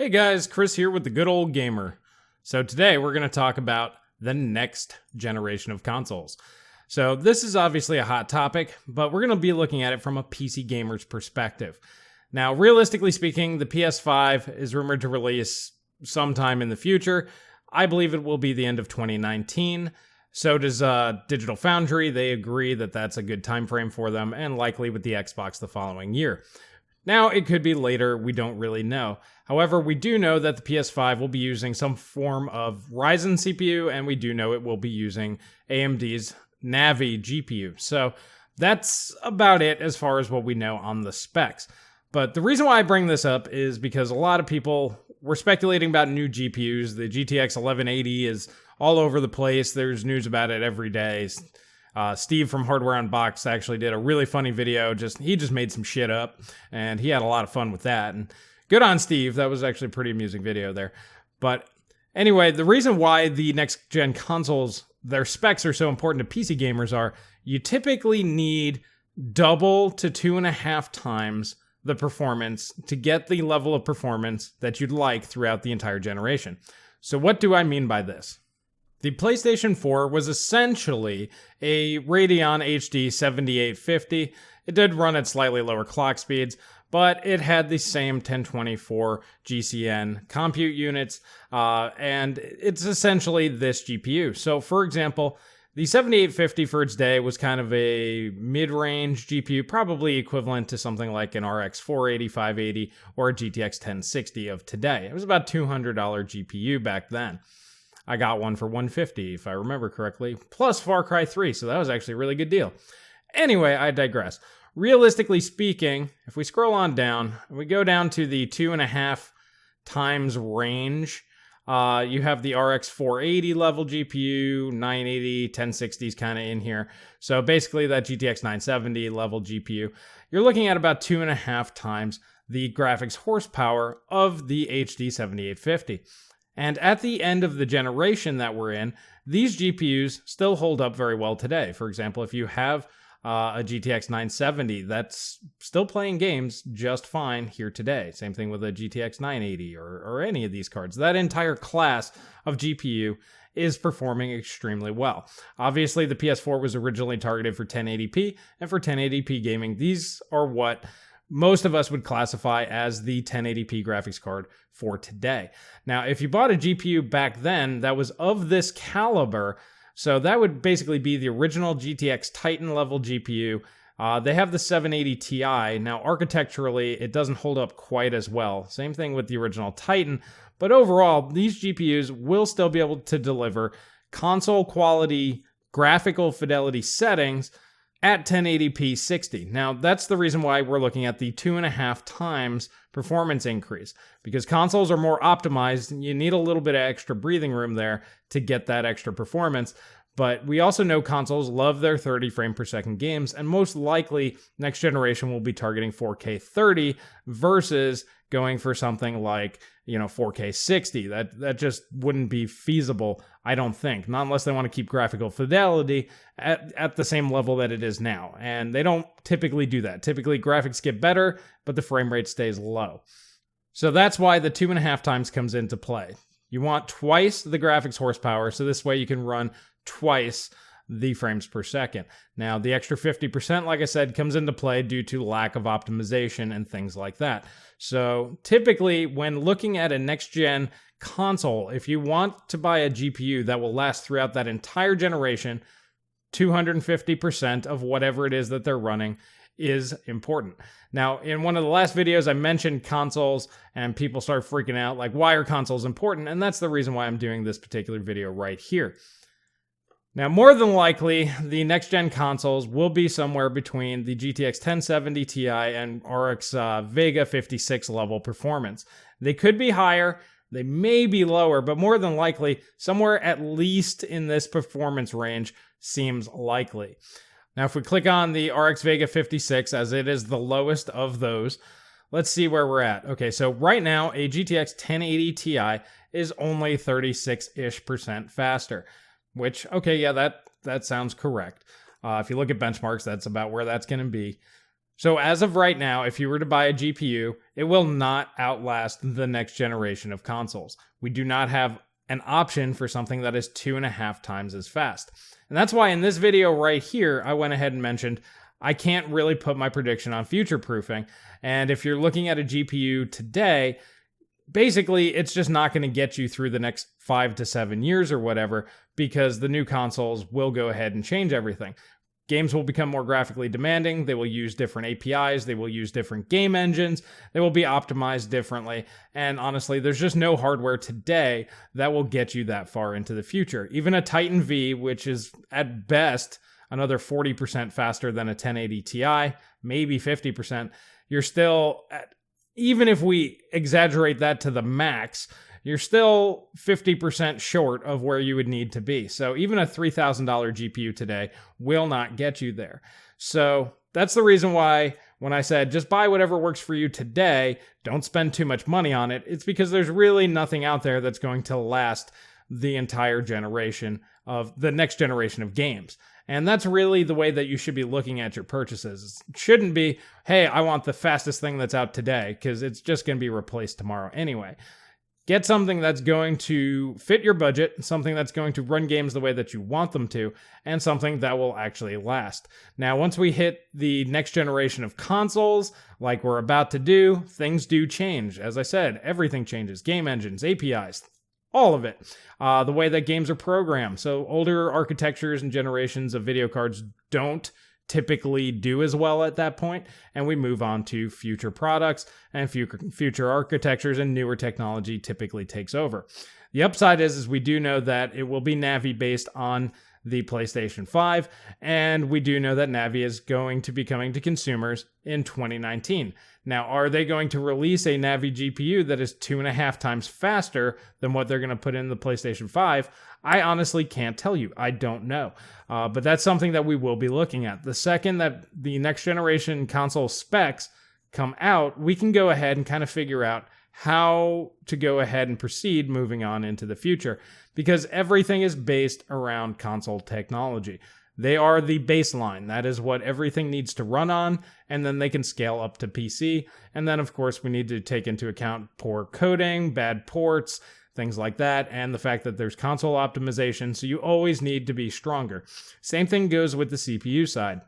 Hey guys, Chris here with the Good Old Gamer. So today we're going to talk about the next generation of consoles. So this is obviously a hot topic, but we're going to be looking at it from a PC gamer's perspective. Now, realistically speaking, the PS5 is rumored to release sometime in the future. I believe it will be the end of 2019. So does Digital Foundry. They agree that that's a good time frame for them, and likely with the Xbox the following year. Now, it could be later, we don't really know. However, we do know that the PS5 will be using some form of Ryzen CPU, and we do know it will be using AMD's Navi GPU. So that's about it as far as what we know on the specs. But the reason why I bring this up is because a lot of people were speculating about new GPUs. The GTX 1180 is all over the place. There's news about it every day. Steve from Hardware Unboxed actually did a really funny video. He just made some shit up, and he had a lot of fun with that. And good on Steve. That was actually a pretty amusing video there. But anyway, the reason why the next gen consoles, their specs are so important to PC gamers are you typically need double to 2.5 times the performance to get the level of performance that you'd like throughout the entire generation. So what do I mean by this? The PlayStation 4 was essentially a Radeon HD 7850. It did run at slightly lower clock speeds, but it had the same 1024 GCN compute units, and it's essentially this GPU. So, for example, the 7850 for its day was kind of a mid-range GPU, probably equivalent to something like an RX 480, 580, or a GTX 1060 of today. It was about $200 GPU back then. I got one for $150, if I remember correctly, plus Far Cry 3, so that was actually a really good deal. Anyway, I digress. Realistically speaking, if we scroll on down, we go down to the 2.5 times range, you have the RX 480 level GPU, 980, 1060s kind of in here. So basically that GTX 970 level GPU, you're looking at about 2.5 times the graphics horsepower of the HD 7850. And at the end of the generation that we're in, these GPUs still hold up very well today. For example, if you have a GTX 970, that's still playing games just fine here today. Same thing with a GTX 980 or any of these cards. That entire class of GPU is performing extremely well. Obviously, the PS4 was originally targeted for 1080p, and for 1080p gaming, these are what most of us would classify as the 1080p graphics card for today. Now, if you bought a GPU back then that was of this caliber, so that would basically be the original GTX Titan level GPU. They have the 780 Ti. Now, architecturally, it doesn't hold up quite as well. Same thing with the original Titan. But overall, these GPUs will still be able to deliver console quality graphical fidelity settings at 1080p 60. Now, that's the reason why we're looking at the 2.5 times performance increase, because consoles are more optimized. You need a little bit of extra breathing room there to get that extra performance. But we also know consoles love their 30 frame per second games, and most likely next generation will be targeting 4K 30 versus going for something like, 4K 60. That just wouldn't be feasible, I don't think. Not unless they want to keep graphical fidelity at the same level that it is now. And they don't typically do that. Typically, graphics get better, but the frame rate stays low. So that's why the 2.5 times comes into play. You want twice the graphics horsepower, so this way you can run twice the frames per second. Now, the extra 50%, like I said, comes into play due to lack of optimization and things like that. So typically, when looking at a next-gen console, if you want to buy a GPU that will last throughout that entire generation, 250% of whatever it is that they're running is important. Now, in one of the last videos, I mentioned consoles, and people start freaking out, like, why are consoles important? And that's the reason why I'm doing this particular video right here. Now, more than likely, the next-gen consoles will be somewhere between the GTX 1070 Ti and RX Vega 56 level performance. They could be higher, they may be lower, but more than likely, somewhere at least in this performance range seems likely. Now, if we click on the RX Vega 56, as it is the lowest of those, let's see where we're at. Okay, so right now, a GTX 1080 Ti is only 36-ish% faster. Which, okay, yeah, that sounds correct. If you look at benchmarks, that's about where that's going to be. So as of right now, if you were to buy a GPU, it will not outlast the next generation of consoles. We do not have an option for something that is 2.5 times as fast. And that's why in this video right here, I went ahead and mentioned I can't really put my prediction on future proofing. And if you're looking at a GPU today, basically it's just not going to get you through the next 5 to 7 years or whatever, because the new consoles will go ahead and change everything. Games will become more graphically demanding. They will use different APIs. They will use different game engines. They will be optimized differently. And honestly, there's just no hardware today that will get you that far into the future. Even a Titan V, which is at best another 40% faster than a 1080 Ti, maybe 50%, you're still at, even if we exaggerate that to the max, you're still 50% short of where you would need to be. So even a $3,000 GPU today will not get you there. So that's the reason why when I said just buy whatever works for you today, don't spend too much money on it, it's because there's really nothing out there that's going to last the entire generation of the next generation of games. And that's really the way that you should be looking at your purchases. It shouldn't be, hey, I want the fastest thing that's out today, because it's just going to be replaced tomorrow anyway. Get something that's going to fit your budget, something that's going to run games the way that you want them to, and something that will actually last. Now, once we hit the next generation of consoles, like we're about to do, things do change. As I said, everything changes. Game engines, APIs, all of it. The way that games are programmed. So older architectures and generations of video cards don't typically do as well at that point, and we move on to future products and future architectures, and newer technology typically takes over. The upside is we do know that it will be Navi based on the PlayStation 5, and we do know that Navi is going to be coming to consumers in 2019. Now, are they going to release a Navi GPU that is 2.5 times faster than what they're going to put in the PlayStation 5? I honestly can't tell you. I don't know. But that's something that we will be looking at. The second that the next generation console specs come out, we can go ahead and kind of figure out how to go ahead and proceed moving on into the future, because everything is based around console technology. They are the baseline. That is what everything needs to run on, and then they can scale up to PC. And then, of course, we need to take into account poor coding, bad ports, things like that, and the fact that there's console optimization, so you always need to be stronger. Same thing goes with the CPU side.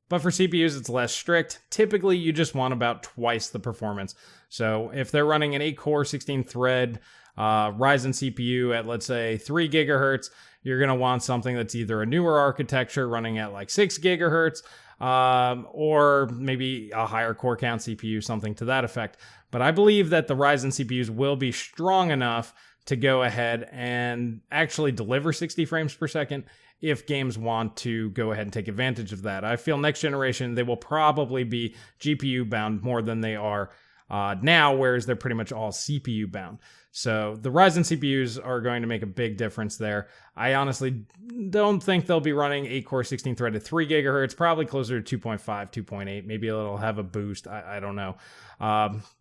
But for CPUs, it's less strict. Typically, you just want about twice the performance. So if they're running an 8-core, 16-thread Ryzen CPU at, let's say, 3 gigahertz, you're going to want something that's either a newer architecture running at like 6 gigahertz, or maybe a higher core count CPU, something to that effect. But I believe that the Ryzen CPUs will be strong enough to go ahead and actually deliver 60 frames per second if games want to go ahead and take advantage of that. I feel next generation, they will probably be GPU bound more than they are now, whereas they're pretty much all CPU bound. So the Ryzen CPUs are going to make a big difference there. I honestly don't think they'll be running 8-core 16-thread at 3 gigahertz, probably closer to 2.5, 2.8. Maybe it'll have a boost. I don't know.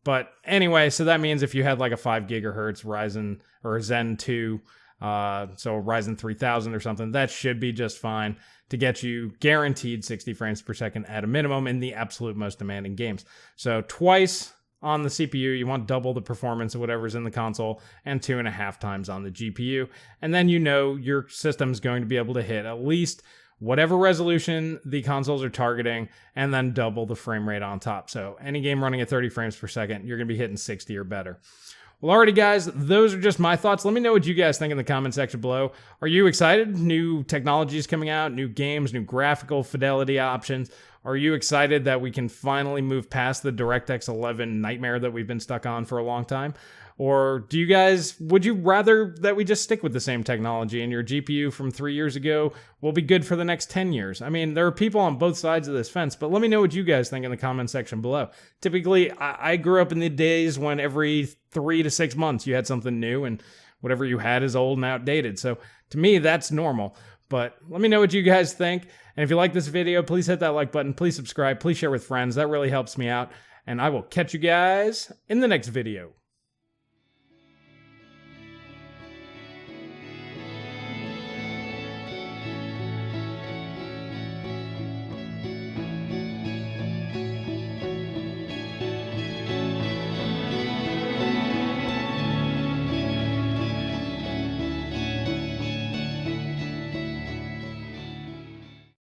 But anyway, so that means if you had like a 5 gigahertz Ryzen or Zen 2, so Ryzen 3000 or something, that should be just fine to get you guaranteed 60 frames per second at a minimum in the absolute most demanding games. So twice on the CPU, you want double the performance of whatever's in the console, and 2.5 times on the GPU. And then you know your system's going to be able to hit at least whatever resolution the consoles are targeting, and then double the frame rate on top. So any game running at 30 frames per second, you're going to be hitting 60 or better. Well, alrighty, guys, those are just my thoughts. Let me know what you guys think in the comment section below. Are you excited? New technologies coming out, new games, new graphical fidelity options. Are you excited that we can finally move past the DirectX 11 nightmare that we've been stuck on for a long time? Or would you rather that we just stick with the same technology and your GPU from 3 years ago will be good for the next 10 years? I mean, there are people on both sides of this fence, but let me know what you guys think in the comment section below. Typically, I grew up in the days when every 3 to 6 months you had something new, and whatever you had is old and outdated. So to me, that's normal. But let me know what you guys think. And if you like this video, please hit that like button. Please subscribe. Please share with friends. That really helps me out. And I will catch you guys in the next video.